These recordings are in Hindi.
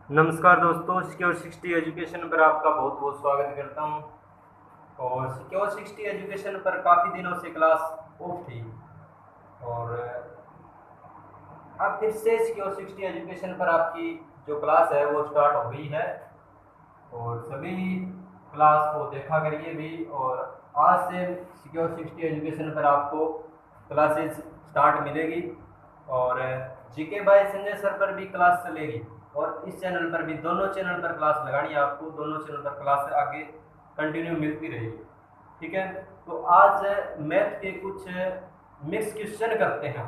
नमस्कार दोस्तों, सिक्योर 60 एजुकेशन पर आपका बहुत बहुत स्वागत करता हूं। और सिक्योर 60 एजुकेशन पर काफ़ी दिनों से क्लास ऑफ थी और अब फिर से सिक्योर 60 एजुकेशन पर आपकी जो क्लास है वो स्टार्ट हो गई है। और सभी क्लास को देखा करिए भी। और आज से सिक्योर 60 एजुकेशन पर आपको क्लासेस स्टार्ट मिलेगी और जीके बाय संजय सर पर भी क्लास चलेगी और इस चैनल पर भी, दोनों चैनल पर क्लास लगानी है आपको। दोनों चैनल पर क्लास आगे कंटिन्यू मिलती रहेगी, ठीक है। तो आज मैथ के कुछ मिक्स क्वेश्चन करते हैं।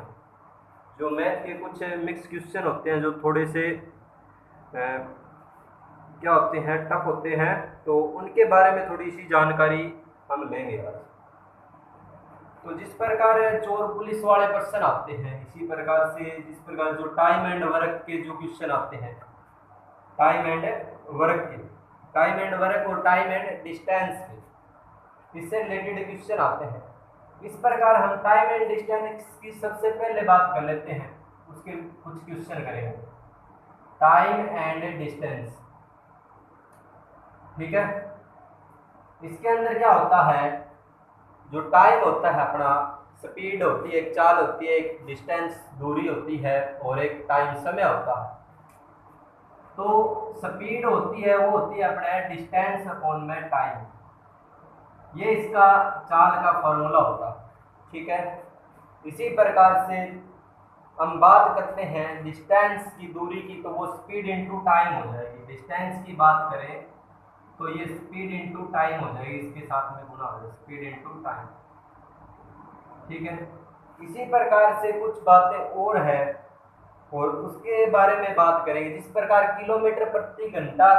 जो मैथ के कुछ मिक्स क्वेश्चन होते हैं जो थोड़े से क्या होते हैं, टफ होते हैं, तो उनके बारे में थोड़ी सी जानकारी हम लेंगे आज। तो जिस प्रकार चोर पुलिस वाले क्वेश्चन आते हैं, इसी प्रकार से जिस प्रकार जो टाइम एंड वर्क के जो क्वेश्चन आते हैं, टाइम एंड वर्क के, टाइम एंड वर्क और टाइम एंड डिस्टेंस के, इससे रिलेटेड क्वेश्चन आते हैं। इस प्रकार हम टाइम एंड डिस्टेंस की सबसे पहले बात कर लेते हैं, उसके कुछ क्वेश्चन करेंगे। टाइम एंड डिस्टेंस, ठीक है। इसके अंदर क्या होता है, जो टाइम होता है अपना, स्पीड होती है, एक चाल होती है, एक डिस्टेंस दूरी होती है और एक टाइम समय होता है। तो स्पीड होती है वो होती है अपने डिस्टेंस अपॉन में टाइम, ये इसका चाल का फॉर्मूला होता है, ठीक है। इसी प्रकार से हम बात करते हैं डिस्टेंस की, दूरी की, तो वो स्पीड इनटू टाइम हो जाएगी। डिस्टेंस की बात करें तो ये स्पीड इनटू टाइम हो जाएगी, इसके साथ में गुना हो जाएगा, स्पीड इनटू टाइम, ठीक है। इसी प्रकार से कुछ बातें और है और उसके बारे में बात करेंगे। जिस प्रकार किलोमीटर प्रति घंटा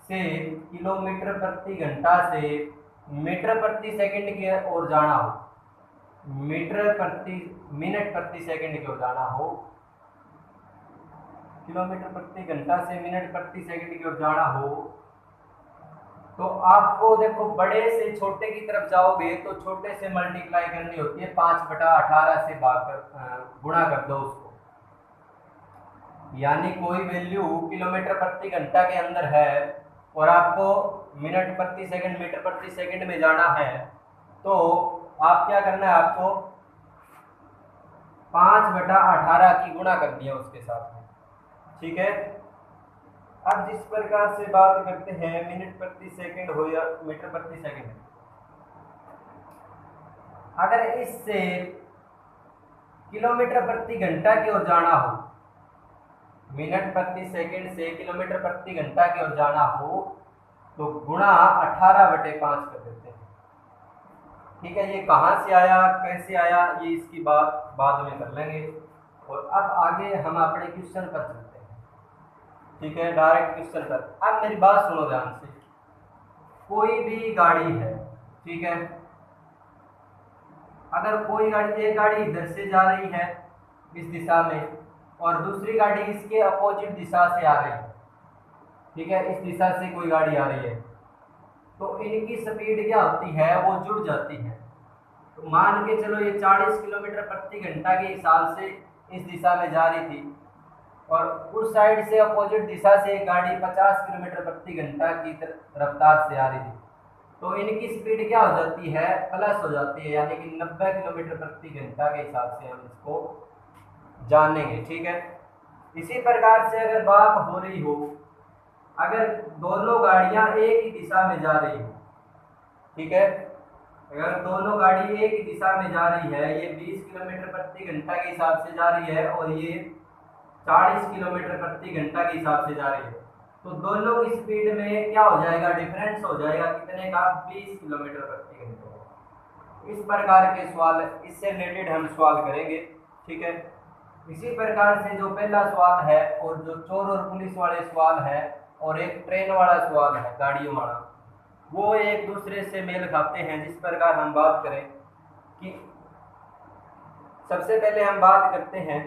से, किलोमीटर प्रति घंटा से मीटर प्रति सेकंड की ओर जाना हो, मीटर प्रति मिनट प्रति सेकंड की ओर जाना हो, किलोमीटर प्रति घंटा से मिनट प्रति सेकंड की ओर जाना हो, तो आपको देखो बड़े से छोटे की तरफ जाओगे तो छोटे से मल्टीप्लाई करनी होती है, 5/18 से भाग कर गुणा कर दो उसको। यानी कोई वैल्यू किलोमीटर प्रति घंटा के अंदर है और आपको मिनट प्रति सेकंड, मीटर प्रति सेकंड में जाना है, तो आप क्या करना है, आपको 5/18 की गुणा कर दिया उसके साथ में, ठीक है। अब जिस प्रकार से बात करते हैं मिनट प्रति सेकंड हो या मीटर प्रति सेकंड, अगर इससे किलोमीटर प्रति घंटा की ओर जाना हो, मिनट प्रति सेकंड से किलोमीटर प्रति घंटा की ओर जाना हो, तो गुणा 18/5 कर देते हैं, ठीक है। ये कहाँ से आया, कैसे आया, ये इसकी बात बाद में कर लेंगे। और अब आगे हम अपने क्वेश्चन पर चलते हैं, ठीक है, डायरेक्ट क्वेश्चन पर। अब मेरी बात सुनो ध्यान से। कोई भी गाड़ी है, ठीक है, अगर कोई गाड़ी, एक गाड़ी इधर से जा रही है इस दिशा में और दूसरी गाड़ी इसके अपोजिट दिशा से आ रही है, ठीक है, इस दिशा से कोई गाड़ी आ रही है, तो इनकी स्पीड क्या होती है, वो जुड़ जाती है। तो मान के चलो ये 40 किलोमीटर प्रति घंटा के हिसाब से इस दिशा में जा रही थी और उस साइड से अपोजिट दिशा से एक गाड़ी 50 किलोमीटर प्रति घंटा की रफ्तार से आ रही थी, तो इनकी स्पीड क्या हो जाती है, प्लस हो जाती है, यानी कि 90 किलोमीटर प्रति घंटा के हिसाब से हम इसको जानेंगे, ठीक है। इसी प्रकार से अगर बात हो रही हो, अगर दोनों गाड़ियां एक ही दिशा में जा रही हो, ठीक है, अगर दोनों गाड़ी एक ही दिशा में जा रही है, ये 20 किलोमीटर प्रति घंटा के हिसाब से जा रही है और ये 40 किलोमीटर प्रति घंटा के हिसाब से जा रही है, तो दोनों की स्पीड में क्या हो जाएगा, डिफरेंस हो जाएगा, कितने का, 20 किलोमीटर प्रति घंटे। इस प्रकार के सवाल, इससे रिलेटेड हम सवाल करेंगे, ठीक है। इसी प्रकार से जो पहला सवाल है और जो चोर और पुलिस वाले सवाल है और एक ट्रेन वाला सवाल है, गाड़ियों वाला, वो एक दूसरे से मेल खाते हैं। जिस प्रकार हम बात करें कि सबसे पहले हम बात करते हैं,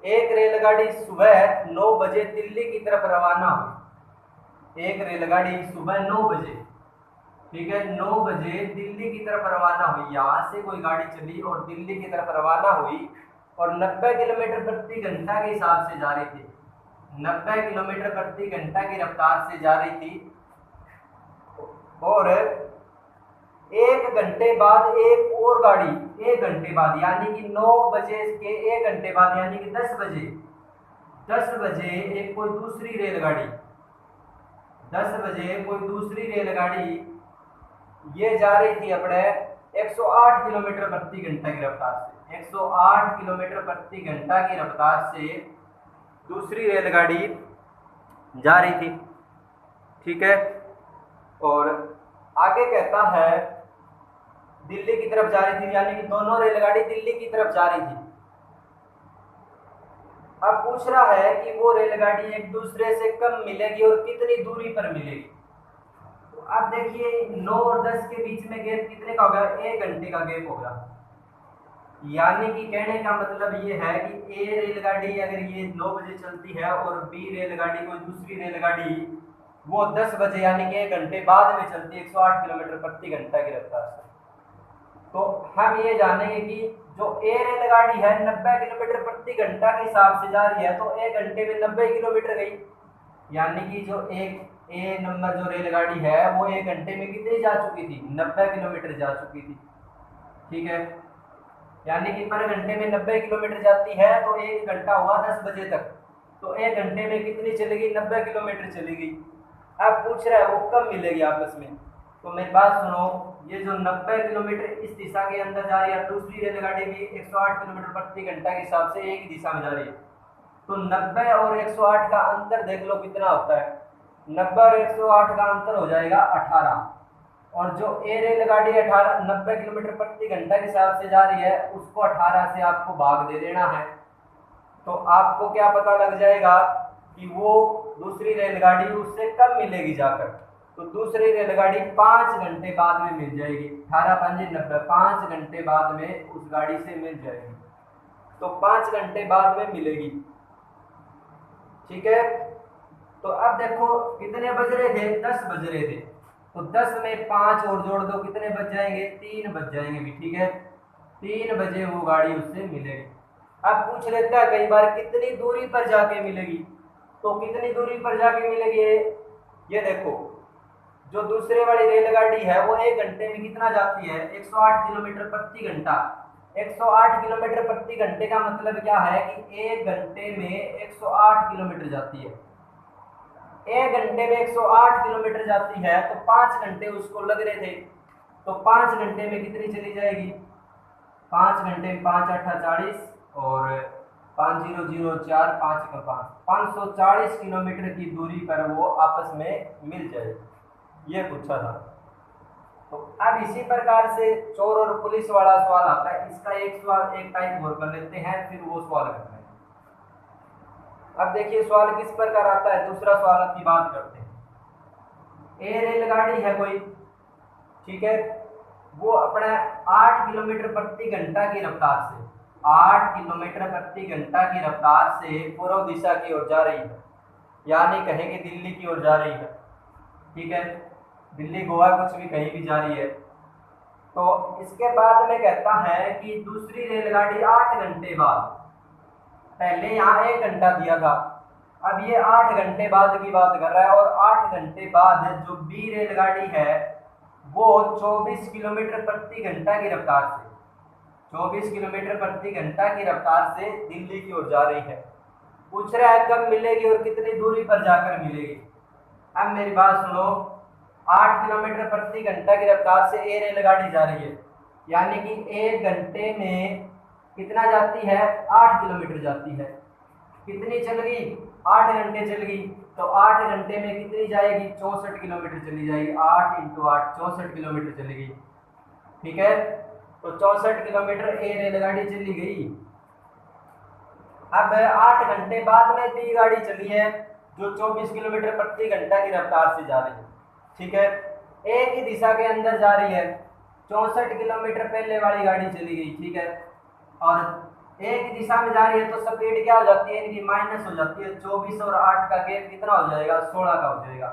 एक रेलगाड़ी सुबह 9 बजे दिल्ली की तरफ रवाना हुई, एक रेलगाड़ी सुबह 9 बजे, ठीक है, 9 बजे दिल्ली की तरफ रवाना हुई। यहाँ से कोई गाड़ी चली और दिल्ली की तरफ रवाना हुई और 90 किलोमीटर प्रति घंटा के हिसाब से जा रही थी, 90 किलोमीटर प्रति घंटा की रफ्तार से जा रही थी और 1 घंटे बाद एक और गाड़ी, 1 घंटे बाद यानी कि 9 बजे के 1 घंटे बाद यानी कि 10 बजे एक कोई दूसरी रेलगाड़ी, 10 बजे कोई दूसरी रेलगाड़ी ये जा रही थी अपने 108 किलोमीटर प्रति घंटा की रफ्तार से, 108 किलोमीटर प्रति घंटा की रफ्तार से दूसरी रेलगाड़ी जा रही थी। ठीक है, और आगे कहता है दिल्ली की तरफ जा रही थी, यानी कि दोनों रेलगाड़ी दिल्ली की तरफ जा रही थी। अब पूछ रहा है कि वो रेलगाड़ी एक दूसरे से कब मिलेगी और कितनी दूरी पर मिलेगी। तो अब देखिए 9 और 10 के बीच में गैप कितने का होगा, 1 घंटे का गैप होगा। यानी कि कहने का मतलब ये है कि ए रेलगाड़ी अगर ये 9 बजे चलती है और बी रेलगाड़ी कोई दूसरी रेलगाड़ी वो 10 बजे यानी कि 1 घंटे बाद में चलती है 108 किलोमीटर प्रति घंटा की रफ्तार से, तो हम ये जानेंगे कि जो ए रेलगाड़ी है 90 किलोमीटर प्रति घंटा के हिसाब से जा रही है, तो 1 घंटे में 90 किलोमीटर गई, यानी कि जो एक ए नंबर जो रेलगाड़ी है वो 1 घंटे में कितनी जा चुकी थी, 90 किलोमीटर जा चुकी थी। ठीक है, यानी कि पर घंटे में 90 किलोमीटर जाती है, तो 1 घंटा हुआ 10 बजे तक, तो 1 घंटे में कितनी चलेगी, 90 किलोमीटर चलेगी। अब पूछ रहा है वो कब मिलेगी आपस में, तो मेरी बात सुनो, ये जो 90 किलोमीटर इस दिशा के अंदर जा रही है, दूसरी रेलगाड़ी भी 108 किलोमीटर प्रति घंटा के हिसाब से एक ही दिशा में जा रही है, तो 90 और 108 का अंतर देख लो कितना होता है, 90 और 108 का अंतर हो जाएगा 18, और जो ए रेलगाड़ी 90 किलोमीटर प्रति घंटा के हिसाब से जा रही है उसको 18 से आपको भाग दे देना है, तो आपको क्या पता लग जाएगा कि वो दूसरी रेलगाड़ी उससे कब मिलेगी जाकर। तो दूसरी रेलगाड़ी 5 घंटे बाद में मिल जाएगी, 18 5 90, 5 घंटे बाद में उस गाड़ी से मिल जाएगी, तो 5 घंटे बाद में मिलेगी। ठीक है, तो अब देखो कितने बज रहे थे, 10 बज रहे थे, तो 10 में 5 और जोड़ दो, कितने बज जाएंगे, 3 बज जाएंगे भी। ठीक है, 3 बजे वो गाड़ी उससे मिलेगी। अब पूछ लेता है कई बार कितनी दूरी पर जाके मिलेगी, तो कितनी दूरी पर जाके मिलेगी, ये देखो जो दूसरे वाली रेलगाड़ी है वो 1 घंटे में कितना जाती है, 108 किलोमीटर प्रति घंटा। 108 किलोमीटर प्रति घंटे का मतलब क्या है कि 1 घंटे में 108 किलोमीटर जाती है, 1 घंटे में 108 किलोमीटर जाती है, तो 5 घंटे उसको लग रहे थे, तो 5 घंटे में कितनी चली जाएगी, 5 घंटे में 5 8 40 और 5 0 0 4 5 का 5 540 किलोमीटर की दूरी पर वो आपस में मिल जाएगी, ये पूछा था। तो अब इसी प्रकार से चोर और पुलिस वाला सवाल आता है, इसका एक सवाल एक टाइप और कर लेते हैं, फिर वो सवाल करते हैं। अब देखिए सवाल किस प्रकार आता है, दूसरा सवाल की बात करते हैं। ए रेलगाड़ी है कोई, ठीक है, वो अपना 8 किलोमीटर प्रति घंटा की रफ्तार से 8 किलोमीटर प्रति घंटा की रफ्तार से पूर्व दिशा की ओर जा रही है, यानी कहेंगे दिल्ली की ओर जा रही है। ठीक है, दिल्ली गोवा कुछ भी कहीं भी जा रही है। तो इसके बाद में कहता है कि दूसरी रेलगाड़ी 8 घंटे बाद, पहले यहाँ 1 घंटा दिया था, अब ये 8 घंटे बाद की बात कर रहा है, और 8 घंटे बाद जो बी रेलगाड़ी है वो 24 किलोमीटर प्रति घंटा की रफ्तार से 24 किलोमीटर प्रति घंटा की रफ्तार से दिल्ली की ओर जा रही है। पूछ रहा है कब मिलेगी और कितनी दूरी पर जाकर मिलेगी। अब मेरी बात सुनो, 8 किलोमीटर प्रति घंटा की रफ्तार से ए रेलगाड़ी जा रही है, यानी कि 1 घंटे में कितना जाती है, 8 किलोमीटर जाती है। कितनी चल गई, 8 घंटे चल गई, तो 8 घंटे में कितनी जाएगी, 64 किलोमीटर चली जाएगी। 8 × 8 64 किलोमीटर चली गई। ठीक है, तो 64 किलोमीटर ए रेलगाड़ी चली गई। अब 8 घंटे बाद में बी गाड़ी चली है जो 24 किलोमीटर प्रति घंटा की रफ्तार से जा रही है। ठीक है, एक ही दिशा के अंदर जा रही है, 64 किलोमीटर पहले वाली गाड़ी चली गई। ठीक है, और एक दिशा में जा रही है तो स्पीड क्या हो जाती है, इनकी माइनस हो जाती है। 24 और 8 का गैप कितना हो जाएगा, 16 का हो जाएगा।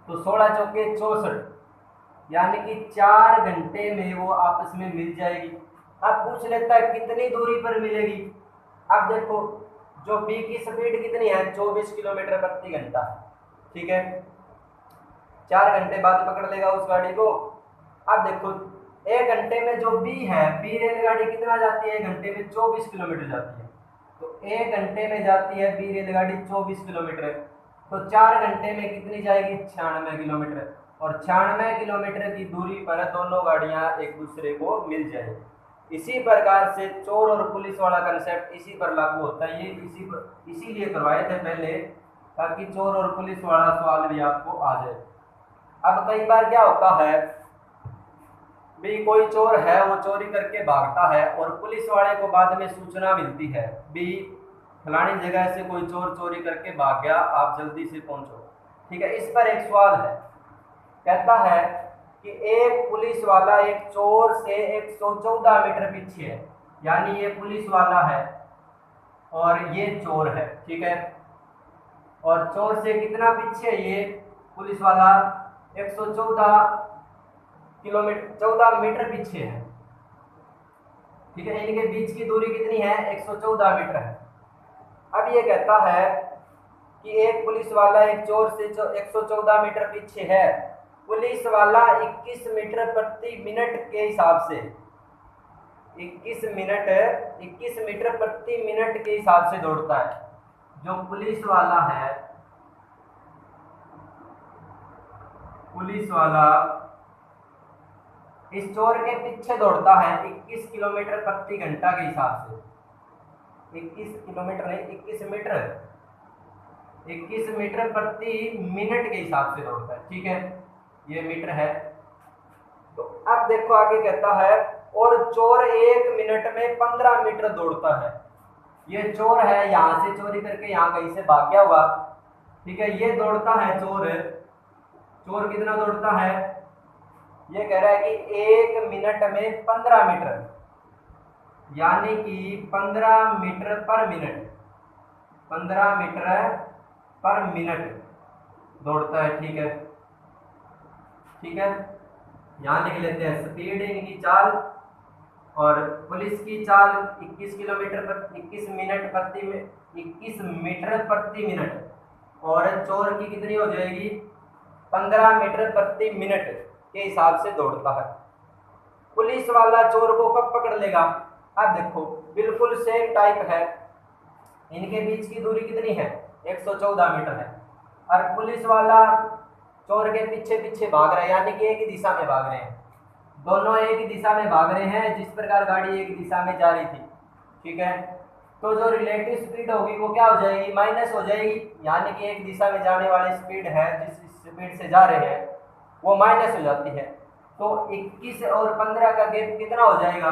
तो 16 चौके 64, यानी कि 4 घंटे में वो आपस में मिल जाएगी। अब पूछ लेता है कितनी दूरी पर मिलेगी। अब देखो जो बी की स्पीड कितनी है, 24 किलोमीटर प्रति घंटा। ठीक है, 4 घंटे बाद पकड़ लेगा उस गाड़ी को। अब देखो 1 घंटे में जो बी है, बी रेलगाड़ी कितना जाती है, 1 घंटे में 24 किलोमीटर जाती है। तो 1 घंटे में जाती है बी रेलगाड़ी 24 किलोमीटर, तो 4 घंटे में कितनी जाएगी, 96 किलोमीटर। और 96 किलोमीटर की दूरी पर दोनों गाड़ियां एक दूसरे को मिल जाएगी। इसी प्रकार से चोर और पुलिस वाला कंसेप्ट इसी पर लागू होता है। ये इसीलिए करवाए थे पहले, ताकि चोर और पुलिस वाला सवाल भी आपको आ जाए। अब कई बार क्या होता है भी, कोई चोर है वो चोरी करके भागता है और पुलिस वाले को बाद में सूचना मिलती है भी फलानी जगह से कोई चोर चोरी करके भाग गया, आप जल्दी से पहुंचो। ठीक है, इस पर एक सवाल है, कहता है कि एक पुलिस वाला एक चोर से 114 मीटर पीछे है, यानी ये पुलिस वाला है और ये चोर है। ठीक है, और चोर से कितना पीछे, ये पुलिस वाला 114 किलोमीटर 14 मीटर पीछे है। ठीक है, इनके बीच की दूरी कितनी है, 114 मीटर है। अब ये कहता है कि एक पुलिस वाला एक चोर से 114 मीटर पीछे है, पुलिस वाला 21 मीटर प्रति मिनट के हिसाब से 21 मीटर प्रति मिनट के हिसाब से दौड़ता है। जो पुलिस वाला है, पुलिस वाला इस चोर के पीछे दौड़ता है 21 किलोमीटर प्रति घंटा के हिसाब से। 21 किलोमीटर नहीं, 21 मीटर प्रति मिनट के हिसाब से दौड़ता है। ठीक है, ये मीटर है। तो अब देखो आगे कहता है, और चोर 1 मिनट में 15 मीटर दौड़ता है। ये चोर है, यहां से चोरी करके यहां कहीं से भाग गया हुआ। ठीक है, ये दौड़ता है चोर कितना दौड़ता है, ये कह रहा है कि 1 मिनट में 15 मीटर, यानी कि 15 मीटर पर मिनट, 15 मीटर पर मिनट दौड़ता है। ठीक है, ठीक है, यहाँ लिख लेते हैं स्पीड इनकी चाल, और पुलिस की चाल 21 किलोमीटर पर 21 मीटर प्रति मिनट, और चोर की कितनी हो जाएगी, 15 मीटर प्रति मिनट के हिसाब से दौड़ता है। पुलिस वाला चोर को कब पकड़ लेगा, अब देखो बिल्कुल सेम टाइप है, इनके बीच की दूरी कितनी है, 114 मीटर है, और पुलिस वाला चोर के पीछे पीछे भाग रहा है, यानी कि एक ही दिशा में भाग रहे हैं, दोनों एक ही दिशा में भाग रहे हैं, जिस प्रकार गाड़ी एक दिशा में जा रही थी। ठीक है, तो जो रिलेटिव स्पीड होगी वो क्या हो जाएगी, माइनस हो जाएगी, यानी कि एक दिशा में जाने वाली स्पीड है, जिस स्पीड से जा रहे हैं वो माइनस हो जाती है। तो 21 और 15 का गैप कितना हो जाएगा,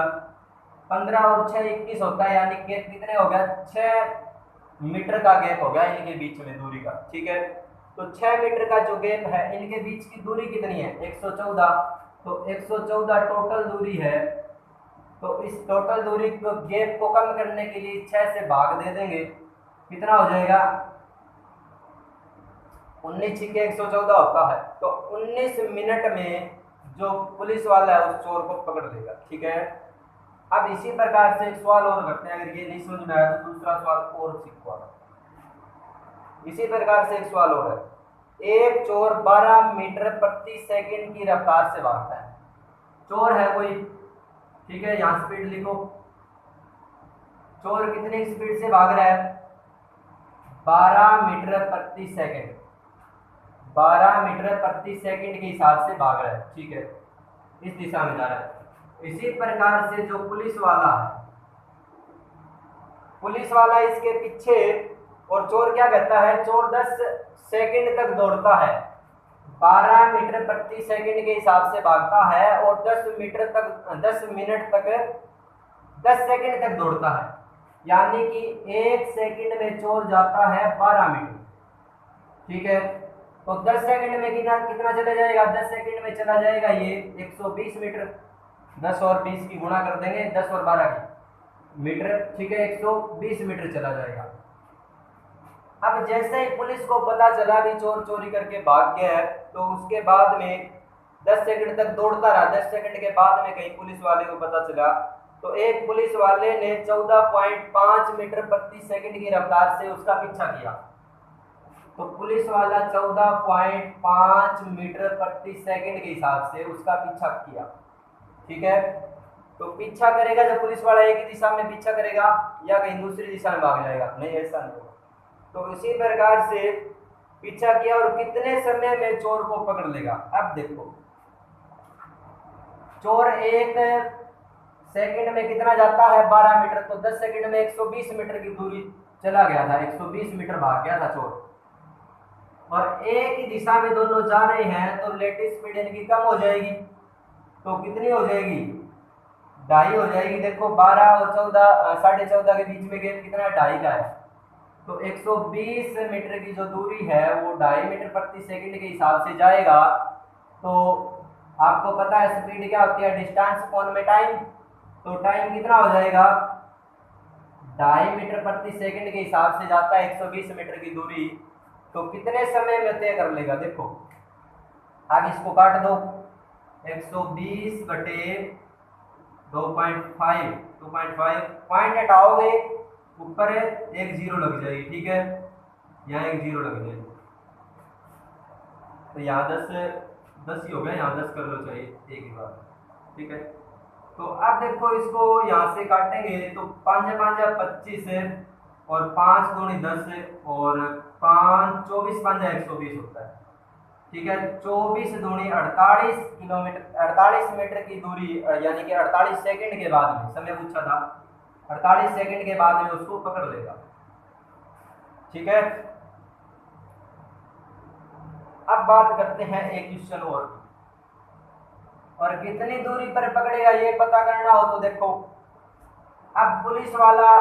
15 और 6 21 होता है, यानी गैप कितने हो गया, 6 मीटर का गैप हो गया इनके बीच में दूरी का। ठीक है, तो 6 मीटर का जो गैप है, इनके बीच की दूरी कितनी है, 114, तो 114 टोटल दूरी है। तो इस टोटल दूरी को गैप को कम करने के लिए 6 से भाग दे देंगे, कितना हो जाएगा, 19 छिके 114 होता है। तो 19 मिनट में जो पुलिस वाला है उस चोर को पकड़ लेगा। ठीक है, अब इसी प्रकार से एक सवाल और करते हैं, अगर ये नहीं समझ में आया तो दूसरा सवाल और सीखो। इसी प्रकार से एक सवाल और है, एक चोर 12 मीटर प्रति सेकंड की रफ्तार से भागता है। चोर है कोई, ठीक है, यहां स्पीड लिखो, चोर कितनी स्पीड से भाग रहा है, 12 मीटर प्रति सेकंड, 12 मीटर प्रति सेकंड के हिसाब से भाग रहा है। ठीक है, इस दिशा में जा रहा है। इसी प्रकार से जो पुलिस वाला है, पुलिस वाला इसके पीछे, और चोर क्या करता है, चोर 10 सेकंड तक दौड़ता है, 12 मीटर प्रति सेकंड के हिसाब से भागता है, और 10 मिनट तक 10 सेकंड तक दौड़ता है, यानी कि 1 सेकंड में चोर जाता है 12 मीटर। ठीक है, तो 10 सेकंड में कितना चला जाएगा, 10 सेकंड में चला जाएगा ये 120 मीटर, 10 और 20 की गुणा कर देंगे, 10 और 12 की मीटर। ठीक है, 120 मीटर चला जाएगा। अब जैसे ही पुलिस को पता चला भी चोर चोरी करके भाग गया है, तो उसके बाद में 10 सेकंड तक दौड़ता रहा। 10 सेकंड के बाद में कहीं पुलिस वाले को पता चला तो एक पुलिस वाले ने 14.5 मीटर प्रति सेकंड की रफ्तार से उसका पीछा किया। तो पुलिस वाला 14.5 मीटर प्रति सेकंड के हिसाब से उसका पीछा किया। ठीक है, तो पीछा करेगा जब पुलिस वाला एक ही दिशा में पीछा करेगा या कहीं दूसरी दिशा में भाग जाएगा? नहीं, ऐसा नहीं होगा। तो इसी प्रकार से पीछा किया और कितने समय में चोर को पकड़ लेगा। अब देखो, चोर एक सेकंड में कितना जाता है? 12 मीटर। तो 10 सेकंड में 120 मीटर की दूरी चला गया था, 120 मीटर भाग गया था चोर। और एक ही दिशा में दोनों जा रहे हैं तो रिलेटिव स्पीड इनकी कम हो जाएगी। तो कितनी हो जाएगी? 2.5 हो जाएगी। देखो 12 और 14, 14.5 के बीच में गैप कितना है? 2.5 का है। तो 120 मीटर की जो दूरी है वो 2.5 मीटर प्रति सेकंड के हिसाब से जाएगा। तो आपको पता है स्पीड क्या होती है? डिस्टेंस अपॉन में टाइम। तो टाइम कितना हो जाएगा? 2.5 मीटर प्रति सेकंड के हिसाब से जाता है 120 मीटर की दूरी। तो कितने समय में तय कर लेगा? देखो, अब इसको काट दो। 120 बटे 2.5, 2.5 पॉइंट हटाओगे, ऊपर एक जीरो लग जाएगी। ठीक है, यहाँ एक जीरो लग जाएगी। तो यहाँ 10 ही हो गया, यहाँ 10 कर लो चाहिए एक ही बार। ठीक है, तो अब देखो इसको यहाँ से काटेंगे तो 5 5 25 और 5 दूनी 10 और 5 24 5 120 होता है। ठीक है, 24 दूनी 48 किलोमीटर, 48 मीटर की दूरी, यानी कि 48 सेकंड के बाद में, समय पूछा था, 48 सेकंड के बाद में उसको पकड़ लेगा। ठीक है, अब बात करते हैं एक क्वेश्चन और कितनी दूरी पर पकड़ेगा ये पता करना हो तो देखो, अब पुलिस वाला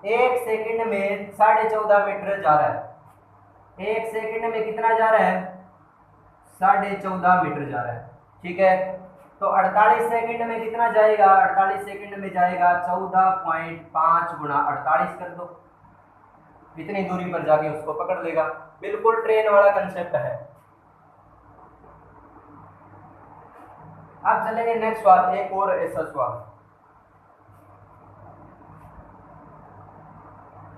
एक सेकंड में 14.5 मीटर जा रहा है। एक सेकंड में कितना जा रहा है? 14.5 मीटर जा रहा है। ठीक है, तो 48 सेकंड में कितना जाएगा? 48 सेकंड में जाएगा 14.5 गुणा 48 कर दो, इतनी दूरी पर जाके उसको पकड़ लेगा। बिल्कुल ट्रेन वाला कंसेप्ट है। अब चलेंगे नेक्स्ट सवाल, एक और ऐसा सवाल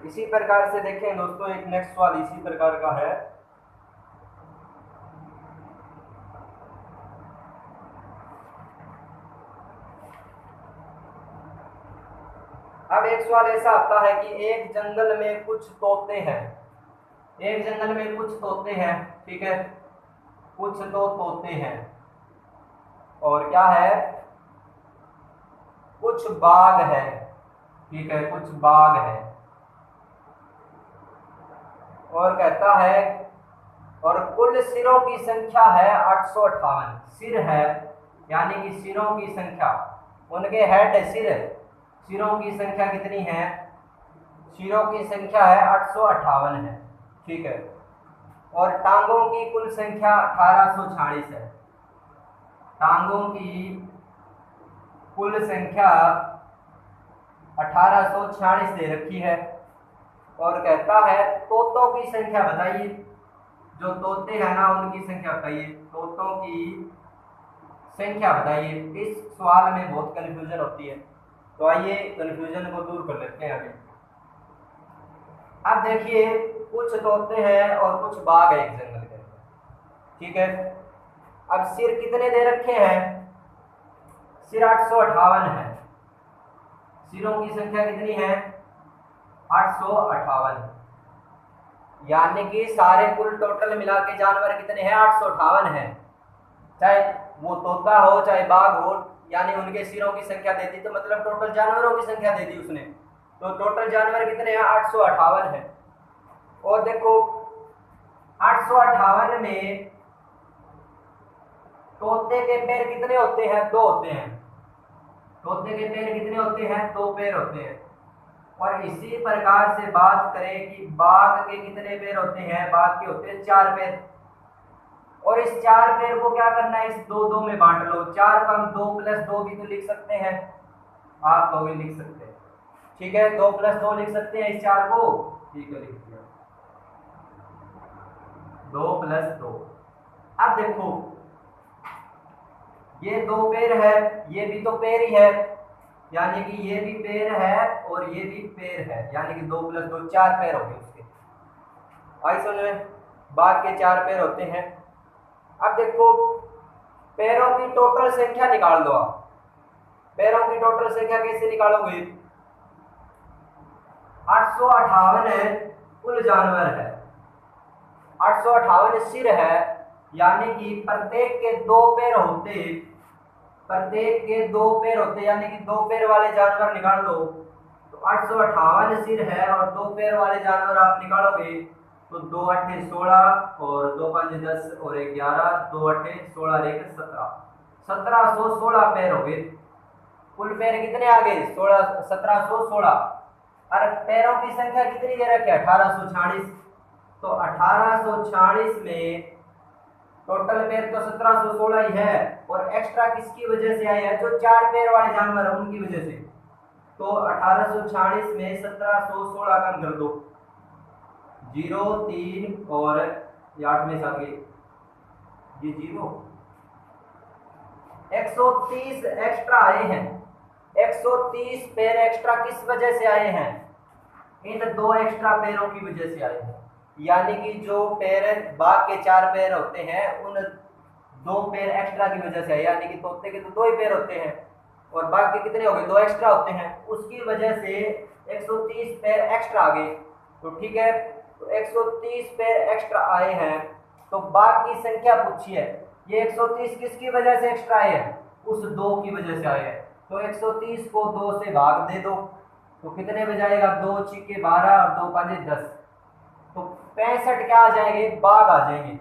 इसी प्रकार से देखें दोस्तों। एक नेक्स्ट सवाल इसी प्रकार का है। अब एक सवाल ऐसा आता है कि एक जंगल में कुछ तोते हैं। एक जंगल में कुछ तोते हैं। ठीक है, कुछ तो तोते हैं और क्या है? कुछ बाघ है। ठीक है, कुछ बाघ है और कहता है और कुल सिरों की संख्या है 858। सिर है, यानी कि सिरों की संख्या, उनके हेड सिरों की संख्या कितनी है? सिरों की संख्या है 858 है। ठीक है, और टांगों की कुल संख्या 1846 है। टांगों की कुल संख्या 1846 दे रखी है और कहता है तोतों की संख्या बताइए। जो तोते हैं ना उनकी संख्या बताइए, तोतों की संख्या बताइए। इस सवाल में बहुत कंफ्यूजन होती है, तो आइए कंफ्यूजन को दूर कर लेते हैं अभी। अब देखिए, कुछ तोते हैं और कुछ बाघ है एक जंगल के अंदर। ठीक है, अब सिर कितने दे रखे हैं? सिर 858 है। सिरों की संख्या कितनी है? 858, यानी कि सारे कुल टोटल मिला के जानवर कितने हैं? 858 है। चाहे वो तोता हो चाहे बाघ हो, यानी उनके सिरों की संख्या दे दी तो मतलब टोटल जानवरों की संख्या दे दी उसने। तो टोटल जानवर कितने हैं? 858 है। और देखो 858 में तोते के पैर कितने होते हैं? 2 होते हैं। तोते के पैर कितने होते हैं? 2 पैर होते हैं। और इसी प्रकार से बात करें कि बाघ के कितने पैर होते हैं? बाघ के होते हैं 4 पैर। और इस 4 पैर को क्या करना है? इस 2 में बांट लो। 4 का हम 2 + 2 भी तो लिख सकते हैं, आप तो भी लिख सकते हैं। ठीक है, 2 + 2 लिख सकते हैं इस 4 को। ठीक है, लिख दिया 2 + 2। अब देखो ये दो पेड़ है, ये भी तो पेड़ ही है, यानी कि ये भी पेड़ है और ये भी पेड़ है, यानी कि 2 + 2 4 पेड़ हो गए उसके। आई समझ में? बाघ के 4 पेड़ होते हैं। अब देखो पैरों की टोटल संख्या निकाल दो आप। पैरों की टोटल संख्या कैसे निकालोगे? 858 कुल जानवर है, 858 सिर है, यानी कि प्रत्येक के 2 पैर होते, प्रत्येक के 2 पैर होते, यानी कि 2 पैर वाले जानवर निकाल लो। तो 858 सिर है और 2 पैर वाले जानवर आप निकालोगे तो 2 × 8 = 16 और 2 × 5 = 10 और 1 = 11, 2 × 8 = 16 और 1 = 17, 1716 पैर हो गए। कुल पैर कितने आ गए? 1716। और पैरों की संख्या कितनी दे रखी है? 1846। तो 1846 में टोटल पैर तो 1716 ही है, और एक्स्ट्रा किसकी वजह से आए हैं? जो 4 पैर वाले जानवर हैं उनकी वजह से। तो 1846 में 1716 कम कर दो, 0 3 और 8 में साथ गए ये 0, 130 एक्स्ट्रा आए हैं। 130 पैर एक्स्ट्रा किस वजह से आए हैं? इन 2 एक्स्ट्रा पैरों की वजह से आए हैं, यानी कि जो पैर बाघ के 4 पैर होते हैं उन 2 पैर एक्स्ट्रा की वजह से आए, यानी कि तोते के तो 2 ही पैर होते हैं और बाघ के कितने हो गए? 2 एक्स्ट्रा होते हैं, उसकी वजह से 130 पैर एक्स्ट्रा आ गए। तो ठीक है, तो 130 पैर एक्स्ट्रा आए हैं। तो बाघ की संख्या पूछी है, ये 130 किसकी वजह से एक्स्ट्रा आए हैं? उस 2 की वजह से आए हैं। तो 130 को 2 से भाग दे दो तो कितने बजाएगा? 2 × 6 = 12 और 2 × 5 = 10। तो 65 क्या आ जाएंगे? बाघ आ जाएंगे।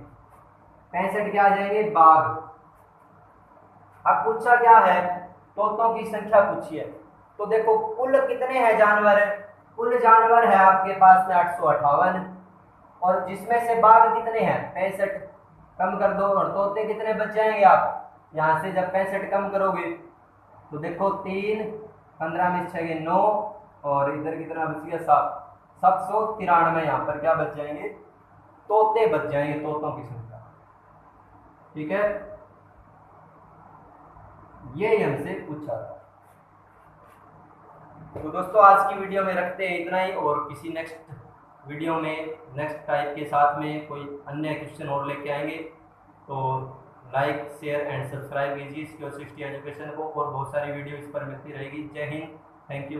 65 क्या आ जाएंगे? बाघ। अब पूछा क्या है? तोतों की संख्या पूछी है। तो देखो कुल कितने हैं जानवर? कुल जानवर है आपके पास में 858, और जिसमें से बाघ कितने हैं? 65। कम कर दो और तोते कितने बच जाएंगे? आप यहां से जब 65 कम करोगे तो देखो 3 15 में 6 = 9 और इधर कितना बच गया? 7, 793 यहाँ पर क्या बच जाएंगे? तोते बच जाएंगे, तोतों की संख्या। ठीक है, ये हमसे पूछा था। तो दोस्तों आज की वीडियो में रखते हैं इतना ही, और किसी नेक्स्ट वीडियो में नेक्स्ट टाइप के साथ में कोई अन्य क्वेश्चन और लेके आएंगे। तो लाइक शेयर एंड सब्सक्राइब कीजिए सिक्योर 60 एजुकेशन को, और बहुत सारी वीडियो इस पर मिलती रहेगी। जय हिंद, थैंक यू।